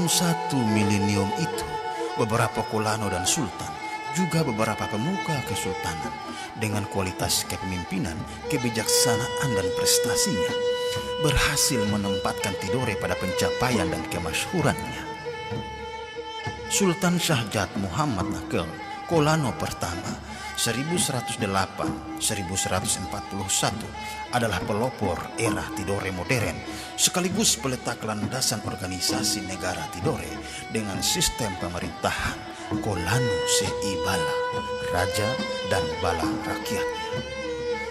Dalam satu milenium itu, beberapa kolano dan sultan, juga beberapa pemuka kesultanan dengan kualitas kepemimpinan, kebijaksanaan dan prestasinya berhasil menempatkan Tidore pada pencapaian dan kemasyhurannya. Sultan Syahjat Muhammad Nagel, kolano pertama 1108-1141 adalah pelopor era Tidore modern sekaligus peletak landasan organisasi negara Tidore dengan sistem pemerintahan kolano sei bala, raja dan bala rakyatnya.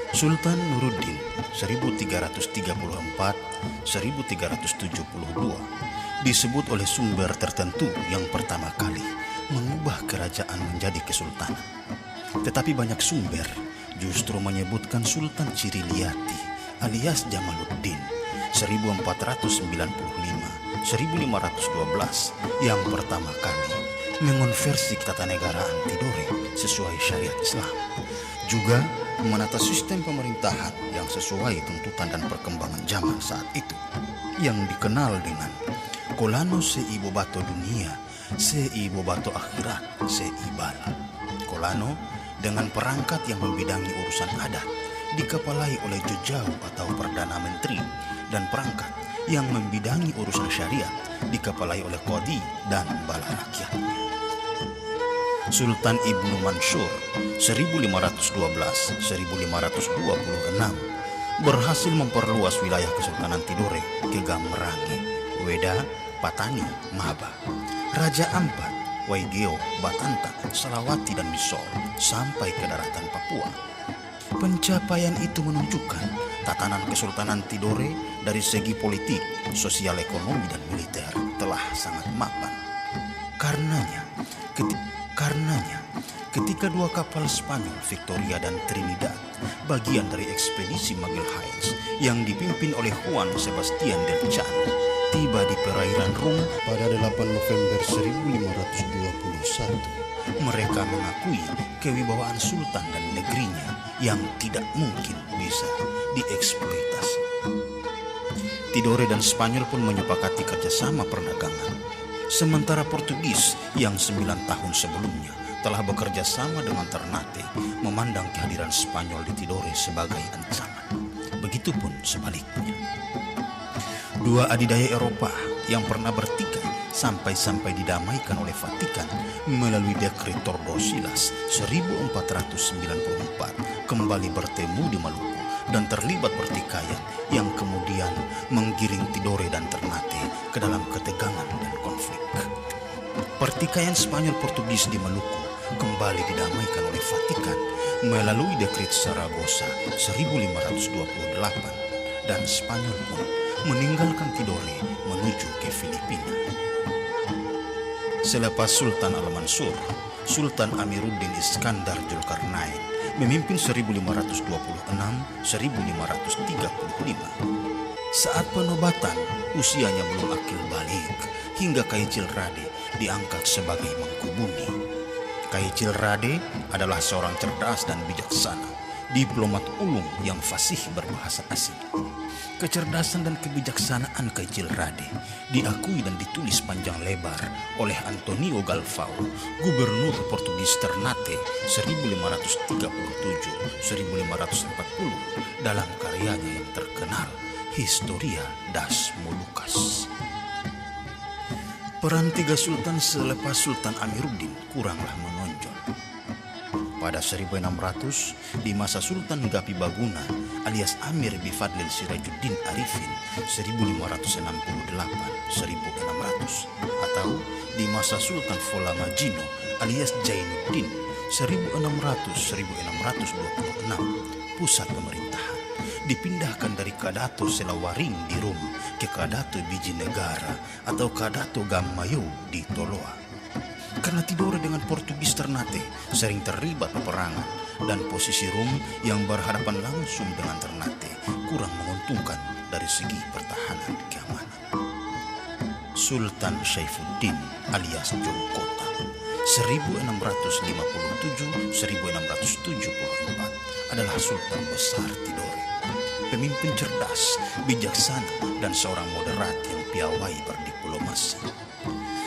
Sultan Nuruddin 1334-1372 disebut oleh sumber tertentu yang pertama kali mengubah kerajaan menjadi kesultanan. Tetapi banyak sumber justru menyebutkan Sultan Ciriliyati alias Jamaluddin 1495-1512 yang pertama kali mengonversi ketatanegaraan Tidore sesuai syariat Islam. Juga menata sistem pemerintahan yang sesuai tuntutan dan perkembangan zaman saat itu yang dikenal dengan kolano sei bobato dunia, sei bobato akhirat, sei bala. Kolano dengan perangkat yang membidangi urusan adat dikepalai oleh jejau atau perdana menteri, dan perangkat yang membidangi urusan syariat dikepalai oleh qadhi dan bala rakyatnya. Sultan Ibnu Mansur 1512-1526 berhasil memperluas wilayah Kesultanan Tidore ke Gamrange, Weda, Patani, Maba, Raja Ampat, Waigeo, Batanta, Salawati dan Misol sampai ke daratan Papua. Pencapaian itu menunjukkan tatanan Kesultanan Tidore dari segi politik, sosial, ekonomi dan militer telah sangat mapan. Karenanya, ketika dua kapal Spanyol Victoria dan Trinidad, bagian dari ekspedisi Magalhaens yang dipimpin oleh Juan Sebastian d'Elcano, tiba di perairan Rum pada 8 November 1521, mereka mengakui kewibawaan sultan dan negerinya yang tidak mungkin bisa dieksploitasi. Tidore dan Spanyol pun menyepakati kerjasama perdagangan, sementara Portugis yang 9 tahun sebelumnya telah bekerja sama dengan Ternate memandang kehadiran Spanyol di Tidore sebagai ancaman. Begitupun sebaliknya. Dua adidaya Eropa yang pernah bertikai sampai didamaikan oleh Vatikan melalui dekret Tordesillas 1494 kembali bertemu di Maluku dan terlibat pertikaian yang kemudian menggiring Tidore dan Ternate ke dalam ketegangan dan konflik. Pertikaian Spanyol-Portugis di Maluku kembali didamaikan oleh Vatikan melalui dekret Saragossa 1528 dan Spanyol pun meninggalkan Tidore menuju ke Filipina. Selepas Sultan Al-Mansur, Sultan Amiruddin Iskandar Zulkarnain memimpin 1526-1535. Saat penobatan, usianya belum akil balik hingga Kaicil Rade diangkat sebagai Mangku Bumi. Kaicil Rade adalah seorang cerdas dan bijaksana, diplomat ulung yang fasih berbahasa asing. Kecerdasan dan kebijaksanaan Kaicil Rade diakui dan ditulis panjang lebar oleh Antonio Galvão, gubernur Portugis Ternate 1537-1540 dalam karyanya yang terkenal Historia das Molucas. Peran tiga sultan selepas Sultan Amiruddin kuranglah menonjol. Pada 1600, di masa Sultan Gapi Baguna alias Amir Bifadlil Sirajuddin Arifin 1568-1600, atau di masa Sultan Fola Majino alias Jainuddin 1600-1626, pusat pemerintahan dipindahkan dari Kadato Selawaring di Rum ke Kadato Bijinegra atau Kadato Gamayo di Toloa. Karena Tidore dengan Portugis Ternate sering terlibat peperangan dan posisi Rum yang berhadapan langsung dengan Ternate kurang menguntungkan dari segi pertahanan keamanan. Sultan Saifuddin alias Jongkota 1657-1674 adalah Sultan besar Tidore, pemimpin cerdas, bijaksana, dan seorang moderat yang piawai berdiplomasi.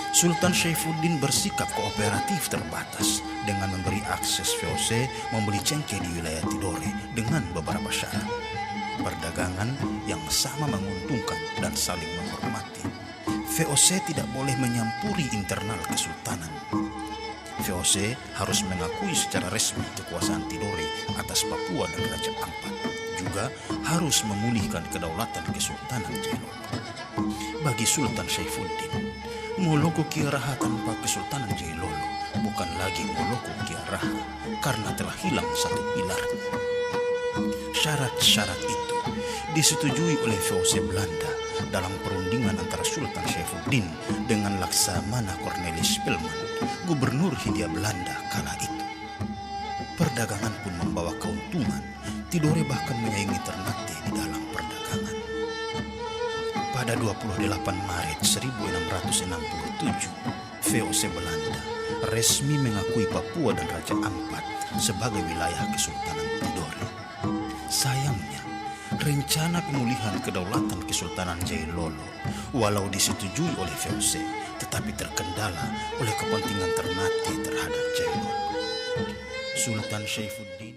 Sultan Saifuddin bersikap kooperatif terbatas dengan memberi akses VOC membeli cengkeh di wilayah Tidore dengan beberapa syarat. Perdagangan yang sama menguntungkan dan saling menghormati. VOC tidak boleh menyampuri internal kesultanan. VOC harus mengakui secara resmi kekuasaan Tidore atas Papua dan Raja Ampat. Juga harus memulihkan kedaulatan Kesultanan Jailolo. Bagi Sultan Saifuddin, Moloko Kiaraha tanpa Kesultanan Jailolo bukan lagi Moloko Kiaraha karena telah hilang satu pilarnya. Syarat-syarat itu disetujui oleh VOC Belanda dalam perundingan antara Sultan Saifuddin dengan Laksamana Cornelis Spelman, gubernur Hindia Belanda kala itu. Perdagangan pun membawa keuntungan. Tidore bahkan menyaingi Ternate di dalam perdagangan. Pada 28 Maret 1667, VOC Belanda resmi mengakui Papua dan Raja Ampat sebagai wilayah Kesultanan Tidore. Sayangnya, rencana pemulihan kedaulatan Kesultanan Jailolo walau disetujui oleh VOC tetapi terkendala oleh kepentingan Ternate terhadap Jailolo. Sultan Saifuddin